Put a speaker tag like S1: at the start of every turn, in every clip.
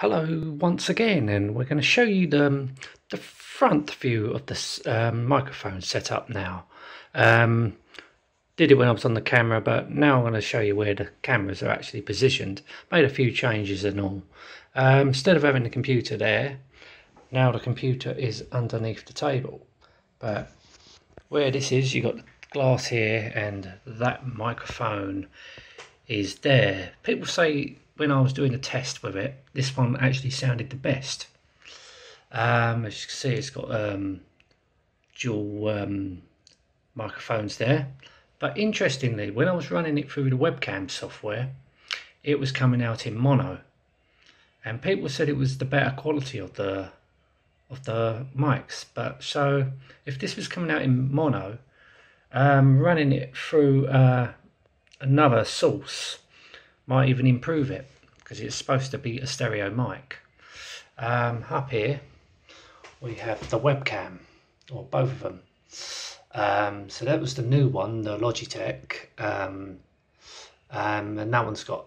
S1: Hello once again, and we're going to show you the front view of this microphone setup now. Did it when I was on the camera, but now I'm going to show you where the cameras are actually positioned. Made a few changes and all. Instead of having the computer there, now the computer is underneath the table. But where this is, you've got the glass here, and that microphone is there. People say when I was doing a test with it, this one actually sounded the best. As you can see, it's got dual microphones there. But interestingly, when I was running it through the webcam software, it was coming out in mono, and people said it was the better quality of the mics. But so if this was coming out in mono, running it through another source might even improve it, because it's supposed to be a stereo mic. Up here we have the webcam, or both of them. So that was the new one, the Logitech, and that one's got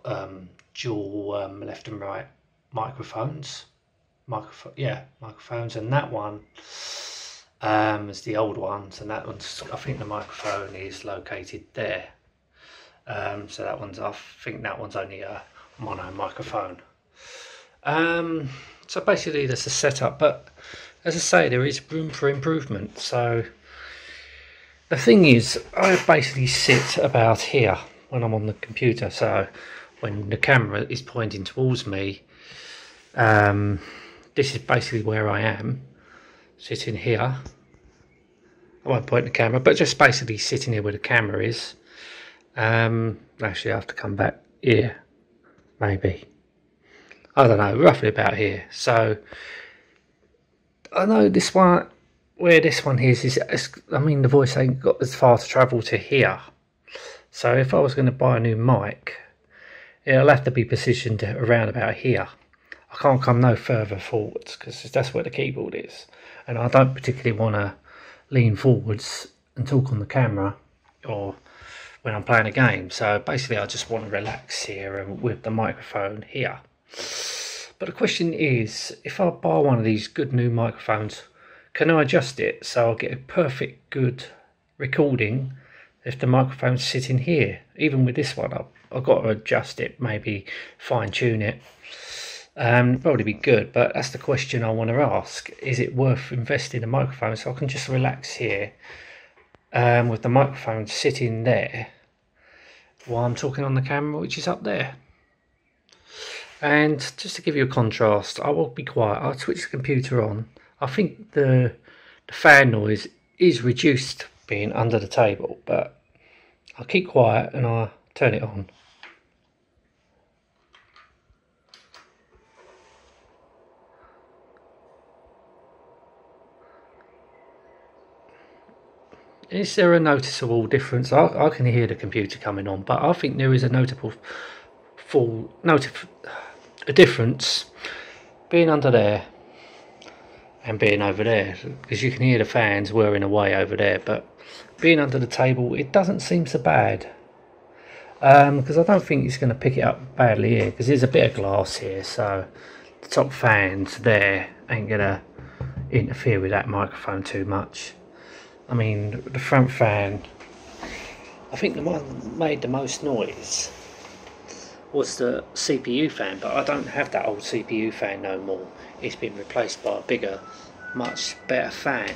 S1: dual left and right microphones. Microphones, and that one is the old ones, and that one's, I think the microphone is located there. So that one's, I think that one's only a mono microphone. So basically that's the setup, but as I say, there is room for improvement. So the thing is, I basically sit about here when I'm on the computer, so when the camera is pointing towards me, this is basically where I am, sitting here. I won't point the camera, but just basically sitting here where the camera is. Actually I have to come back here, maybe, I don't know, roughly about here. So I know this one, where this one is I mean, the voice ain't got as far to travel to here. So if I was going to buy a new mic, it'll have to be positioned around about here. I can't come no further forwards, because that's where the keyboard is, and I don't particularly want to lean forwards and talk on the camera or when I'm playing a game. So basically I just want to relax here and with the microphone here. But the question is, if I buy one of these good new microphones, can I adjust it so I'll get a perfect good recording if the microphone's sitting here? Even with this one, I've got to adjust it, maybe fine tune it. Probably be good, but that's the question I want to ask. Is it worth investing in a microphone so I can just relax here with the microphone sitting there while I'm talking on the camera, which is up there? And just to give you a contrast, I will be quiet. I'll switch the computer on. I think the fan noise is reduced being under the table, but I'll keep quiet and I'll turn it on. Is there a noticeable difference? I can hear the computer coming on, but I think there is a notable a difference being under there and being over there, because you can hear the fans whirring away over there, but being under the table, it doesn't seem so bad, because I don't think it's going to pick it up badly here, because there's a bit of glass here, so the top fans there ain't going to interfere with that microphone too much. I mean, the front fan, I think the one that made the most noise was the CPU fan, but I don't have that old CPU fan no more. It's been replaced by a bigger, much better fan.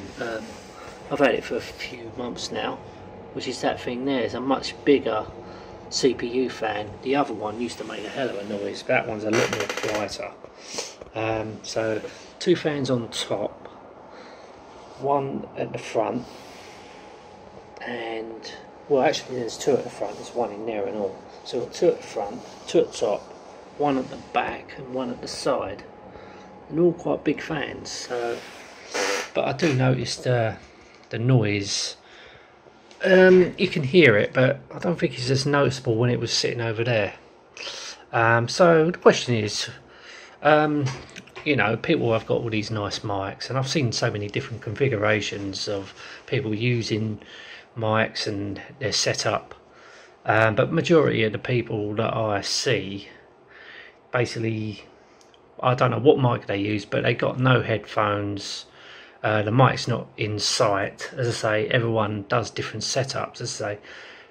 S1: I've had it for a few months now, which is that thing there. It's a much bigger CPU fan. The other one used to make a hell of a noise, but that one's a lot more quieter. So two fans on top, one at the front, and well, actually there's two at the front, there's one in there and all. So two at the front, two at the top, one at the back and one at the side, and all quite big fans. So, but I do notice the noise. You can hear it, but I don't think it's as noticeable when it was sitting over there. So the question is, you know, people have got all these nice mics, and I've seen so many different configurations of people using mics and their setup, but majority of the people that I see basically I don't know what mic they use, but they got no headphones. The mic's not in sight. As I say, everyone does different setups. As I say,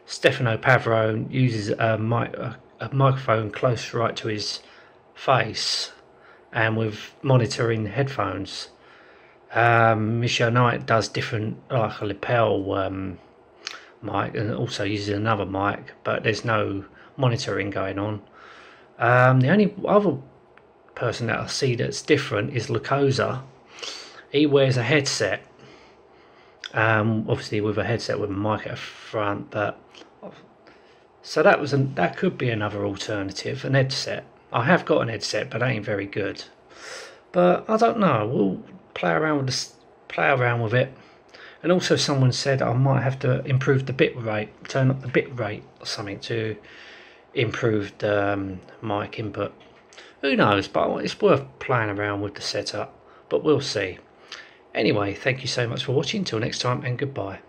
S1: Stefano Pavaro uses a microphone close right to his face and with monitoring headphones. Michel Knight does different, like a lapel mic, and also uses another mic, but there's no monitoring going on. The only other person that I see that's different is Lucosa. He wears a headset, obviously with a headset with a mic at the front, but so that could be another alternative, an headset. I have got an headset, but it ain't very good. But I don't know. We'll play around with it. And also, someone said I might have to improve the bit rate, turn up the bit rate or something to improve the mic input. Who knows? But it's worth playing around with the setup. But we'll see. Anyway, thank you so much for watching. Till next time, and goodbye.